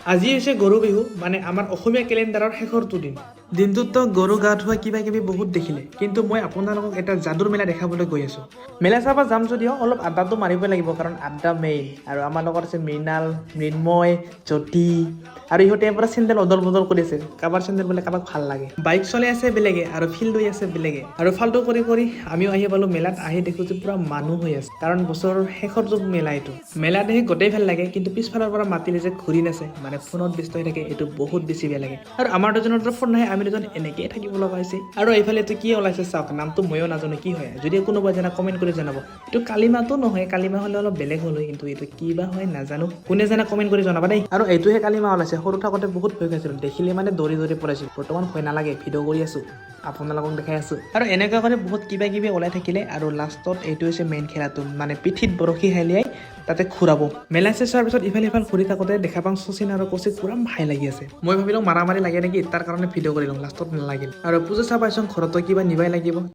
আজি হৈছে গৰু বিহু মানে আমাৰ অসমীয়া কেলেণ্ডাৰৰ শেষৰটো দিন দিনটোতো গৰু গা ধোৱা কিবা কিবি বহুত দেখিলে কিন্তু মই আপোনালোকক এটা যাদুৰ মেলা দেখাবলৈ গৈ আছোঁ মেলা চাব যাম যদিও অলপ আড্ডাটো মাৰিব লাগিব কাৰণ আড্ডা মেইন আৰু আমাৰ লগত আছে মৃণাল মৃন্ময় জ্যোতি আৰু ইহঁতে পৰা চেণ্ডেল অদল বদল কৰিছে কাৰোবাৰ চেণ্ডেল বোলে কাৰোবাক ভাল লাগে বাইক চলাই আছে বেলেগে আৰু ফিল্ড হৈ আছে বেলেগে আৰু ফাল্টু কৰি কৰি আমিও আহি পালোঁ মেলাত আহি দেখোঁ যে পূৰা মানুহ হৈ আছে কাৰণ বছৰৰ শেষৰটো মেলা এইটো মেলা দেখি গোটেই ভাল লাগে কিন্তু পিছফালৰ পৰা মাতিলে যে ঘূৰি নাছে মানে ফোনত ব্যস্ত হৈ থাকে এইটো বহুত বেছি বেয়া লাগে আৰু আমাৰ দুজনৰ ফোন নাহে আমি দুজন এনেকেই থাকিব লগা হৈছে আৰু এইফালে এইটো কি ওলাইছে চাওক নামটো ময়ো নাজানো কি হয় যদি কোনোবাই জানা কমেণ্ট কৰি জনাব এইটো কালিমাহটো নহয় কালিমাহ হ'লে অলপ বেলেগ হ'ল কিন্তু এইটো কি বা হয় নাজানো কোনে জানা কমেণ্ট কৰি জনাবা দেই আৰু এইটোহে কালিমাহ ওলাইছে সৰু থাকোঁতে বহুত ভয় খাইছিলোঁ দেখিলে মানে দৌৰি দৌৰি পৰাইছিল বৰ্তমান ভয় নালাগে ভিডিঅ' কৰি আছোঁ আপোনালোকক দেখাই আছোঁ আৰু এনেকুৱা কৰি বহুত কিবা কিবি ওলাই থাকিলে আৰু লাষ্টত এইটো হৈছে মেইন খেলাটো মানে পিঠিত বৰশী হেলিয়াই তাতে ঘূৰাব মেলা চেছ হোৱাৰ পিছত ইফাল সিফাল ঘূৰি থাকোঁতে দেখা পাওঁ শচীন আৰু কৌশিক পুৰা ভাই লাগি আছে মই ভাবিলোঁ মাৰা মাৰি লাগে নেকি তাৰ কাৰণে ভিডিঅ' কৰি লওঁ লাষ্টত নালাগিল আৰু পূজা চাব পাইছোঁ ঘৰতো কিবা নিবাই লাগিব